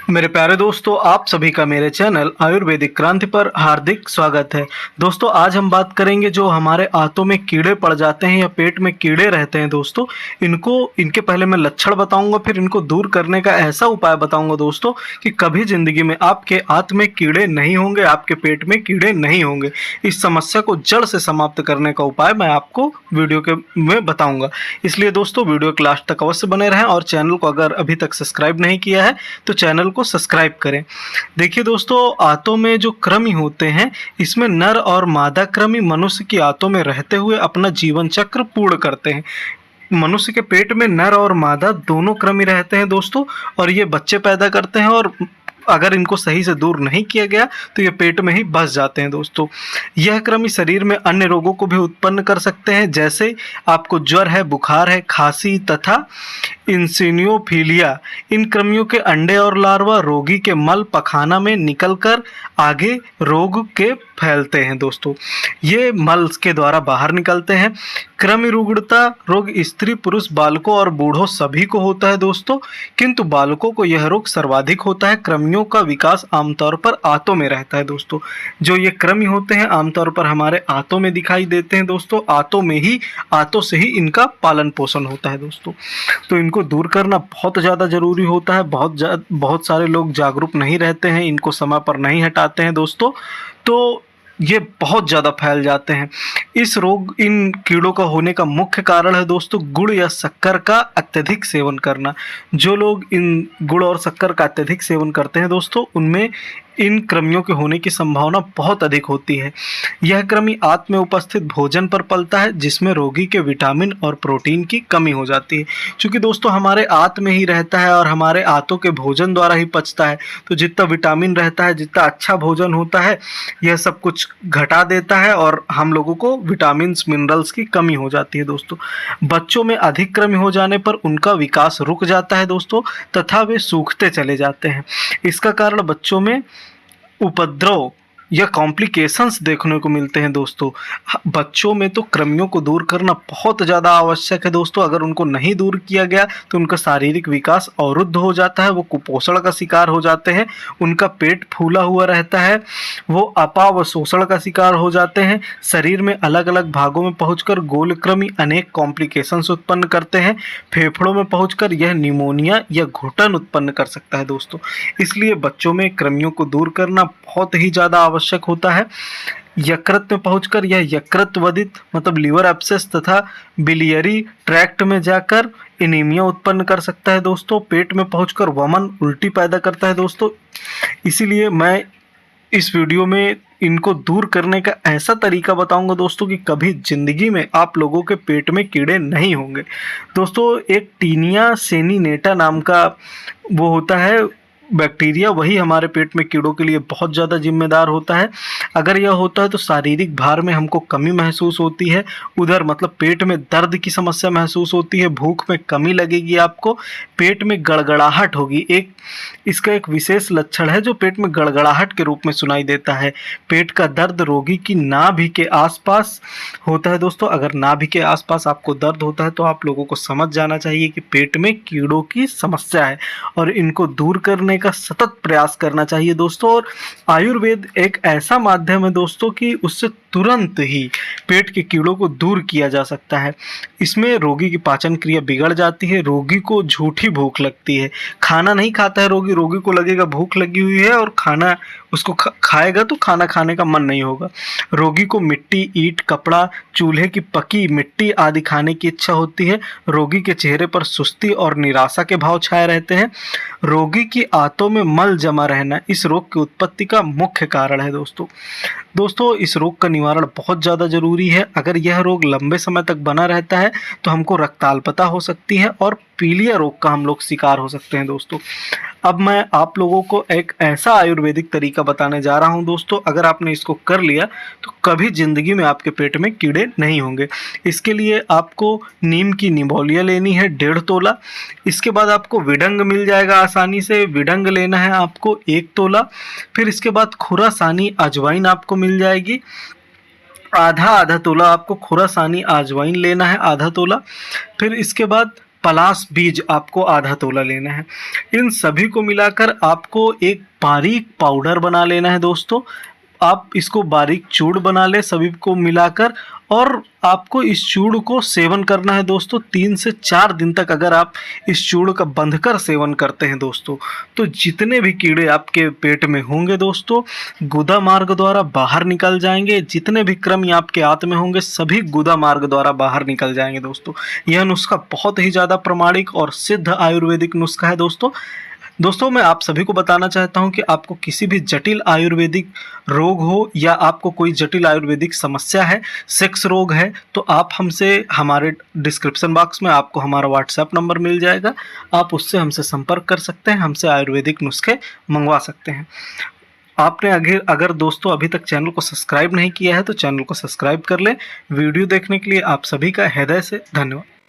मेरे प्यारे दोस्तों, आप सभी का मेरे चैनल आयुर्वेदिक क्रांति पर हार्दिक स्वागत है। दोस्तों, आज हम बात करेंगे जो हमारे आंतों में कीड़े पड़ जाते हैं या पेट में कीड़े रहते हैं दोस्तों, इनके पहले मैं लक्षण बताऊंगा, फिर इनको दूर करने का ऐसा उपाय बताऊंगा दोस्तों कि कभी ज़िंदगी में आपके आंत में कीड़े नहीं होंगे, आपके पेट में कीड़े नहीं होंगे। इस समस्या को जड़ से समाप्त करने का उपाय मैं आपको वीडियो में बताऊँगा। इसलिए दोस्तों, वीडियो के लास्ट तक अवश्य बने रहें और चैनल को अगर अभी तक सब्सक्राइब नहीं किया है तो चैनल को सब्सक्राइब करें। देखिए दोस्तों, आंतों में जो कृमि होते हैं, इसमें नर और मादा कृमि मनुष्य की आंतों में रहते हुए अपना जीवन चक्र पूर्ण करते हैं। मनुष्य के पेट में नर और मादा दोनों कृमि रहते हैं दोस्तों, और ये बच्चे पैदा करते हैं, और अगर इनको सही से दूर नहीं किया गया तो ये पेट में ही बस जाते हैं दोस्तों। यह कृमि शरीर में अन्य रोगों को भी उत्पन्न कर सकते हैं, जैसे आपको ज्वर है, बुखार है, खांसी तथा इंसिनियोफीलिया। इन कृमियों के अंडे और लार्वा रोगी के मल पखाना में निकलकर आगे रोग के फैलते हैं दोस्तों। ये मल के द्वारा बाहर निकलते हैं। कृमि रुग्णता रोग स्त्री पुरुष बालकों और बूढ़ों सभी को होता है दोस्तों, किंतु बालकों को यह रोग सर्वाधिक होता है। कृमियों का विकास आमतौर पर आंतों में रहता है दोस्तों। जो ये कृमि होते हैं आमतौर पर हमारे आंतों में दिखाई देते हैं दोस्तों। आंतों से ही इनका पालन पोषण होता है दोस्तों। तो इनको दूर करना बहुत ज़्यादा ज़रूरी होता है। बहुत सारे लोग जागरूक नहीं रहते हैं, इनको समय पर नहीं हटाते हैं दोस्तों, तो ये बहुत ज़्यादा फैल जाते हैं। इन कीड़ों का होने का मुख्य कारण है दोस्तों गुड़ या शक्कर का अत्यधिक सेवन करना। जो लोग इन गुड़ और शक्कर का अत्यधिक सेवन करते हैं दोस्तों, उनमें इन कृमियों के होने की संभावना बहुत अधिक होती है। यह कृमि आंत में उपस्थित भोजन पर पलता है, जिसमें रोगी के विटामिन और प्रोटीन की कमी हो जाती है। क्योंकि दोस्तों हमारे आंत में ही रहता है और हमारे आंतों के भोजन द्वारा ही पचता है, तो जितना विटामिन रहता है, जितना अच्छा भोजन होता है, यह सब कुछ घटा देता है और हम लोगों को विटामिन मिनरल्स की कमी हो जाती है दोस्तों। बच्चों में अधिक कृमि हो जाने पर उनका विकास रुक जाता है दोस्तों, तथा वे सूखते चले जाते हैं। इसका कारण बच्चों में उपद्रव या कॉम्प्लिकेशंस देखने को मिलते हैं दोस्तों। बच्चों में तो कृमियों को दूर करना बहुत ज़्यादा आवश्यक है दोस्तों। अगर उनको नहीं दूर किया गया तो उनका शारीरिक विकास अवरुद्ध हो जाता है, वो कुपोषण का शिकार हो जाते हैं, उनका पेट फूला हुआ रहता है, वो अपावशोषण का शिकार हो जाते हैं। शरीर में अलग अलग भागों में पहुंचकर गोल कृमि अनेक कॉम्प्लिकेशंस उत्पन्न करते हैं। फेफड़ों में पहुंचकर यह निमोनिया या घुटन उत्पन्न कर सकता है दोस्तों। इसलिए बच्चों में कृमियों को दूर करना बहुत ही ज़्यादा आवश्यक होता है। यकृत में पहुंचकर यह यकृत वधित मतलब लीवर एब्सेस तथा बिलियरी ट्रैक्ट में जाकर एनीमिया उत्पन्न कर सकता है दोस्तों। पेट में पहुंचकर वमन उल्टी पैदा करता है दोस्तों। इसीलिए मैं इस वीडियो में इनको दूर करने का ऐसा तरीका बताऊंगा दोस्तों कि कभी जिंदगी में आप लोगों के पेट में कीड़े नहीं होंगे दोस्तों। एक टीनिया सेनिनेटा नाम का वो होता है बैक्टीरिया, वही हमारे पेट में कीड़ों के लिए बहुत ज़्यादा जिम्मेदार होता है। अगर यह होता है तो शारीरिक भार में हमको कमी महसूस होती है, उधर मतलब पेट में दर्द की समस्या महसूस होती है, भूख में कमी लगेगी, आपको पेट में गड़गड़ाहट होगी। इसका एक विशेष लक्षण है जो पेट में गड़गड़ाहट के रूप में सुनाई देता है। पेट का दर्द रोगी की नाभि के आसपास होता है दोस्तों। अगर नाभि के आसपास आपको दर्द होता है तो आप लोगों को समझ जाना चाहिए कि पेट में कीड़ों की समस्या है और इनको दूर करने का सतत प्रयास करना चाहिए दोस्तों। और आयुर्वेद एक ऐसा माध्यम है दोस्तों कि उससे तुरंत ही पेट के कीड़ों को दूर किया जा सकता है। इसमें रोगी की पाचन क्रिया बिगड़ जाती है, रोगी को झूठी भूख लगती है, खाना नहीं खाता है रोगी को लगेगा भूख लगी हुई है और खाना उसको खाएगा तो खाना खाने का मन नहीं होगा। रोगी को मिट्टी, ईंट, कपड़ा, चूल्हे की पकी मिट्टी आदि खाने की इच्छा होती है। रोगी के चेहरे पर सुस्ती और निराशा के भाव छाए रहते हैं। रोगी की आंतों में मल जमा रहना इस रोग की उत्पत्ति का मुख्य कारण है दोस्तों इस रोग का निवारण बहुत ज़्यादा जरूरी है। अगर यह रोग लंबे समय तक बना रहता है तो हमको रक्ताल्पता हो सकती है और पीलिया रोग का हम लोग शिकार हो सकते हैं दोस्तों। अब मैं आप लोगों को एक ऐसा आयुर्वेदिक तरीका बताने जा रहा हूं दोस्तों, अगर आपने इसको कर लिया तो कभी ज़िंदगी में आपके पेट में कीड़े नहीं होंगे। इसके लिए आपको नीम की निमोलिया लेनी है 1.5 तोला। इसके बाद आपको विडंग मिल जाएगा आसानी से, विडंग लेना है आपको 1 तोला। फिर इसके बाद खुरासानी अजवाइन आपको मिल जाएगी आधा तोला। आपको खुरासानी अजवाइन लेना है आधा तोला। फिर इसके बाद पलाश बीज आपको आधा तोला लेना है। इन सभी को मिलाकर आपको एक बारीक पाउडर बना लेना है दोस्तों। आप इसको बारीक चूर्ण बना ले सभी को मिलाकर, और आपको इस चूर्ण को सेवन करना है दोस्तों 3 से 4 दिन तक। अगर आप इस चूर्ण का बंधकर सेवन करते हैं दोस्तों, तो जितने भी कीड़े आपके पेट में होंगे दोस्तों, गुदा मार्ग द्वारा बाहर निकल जाएंगे। जितने भी कृमि आपके आंत में होंगे सभी गुदा मार्ग द्वारा बाहर निकल जाएंगे दोस्तों। यह नुस्खा बहुत ही ज़्यादा प्रमाणिक और सिद्ध आयुर्वेदिक नुस्खा है दोस्तों मैं आप सभी को बताना चाहता हूं कि आपको किसी भी जटिल आयुर्वेदिक रोग हो या आपको कोई जटिल आयुर्वेदिक समस्या है, सेक्स रोग है, तो आप हमसे, हमारे डिस्क्रिप्शन बॉक्स में आपको हमारा व्हाट्सएप नंबर मिल जाएगा। आप उससे हमसे संपर्क कर सकते हैं, हमसे आयुर्वेदिक नुस्खे मंगवा सकते हैं। आपने अगर दोस्तों अभी तक चैनल को सब्सक्राइब नहीं किया है तो चैनल को सब्सक्राइब कर लें। वीडियो देखने के लिए आप सभी का हृदय से धन्यवाद।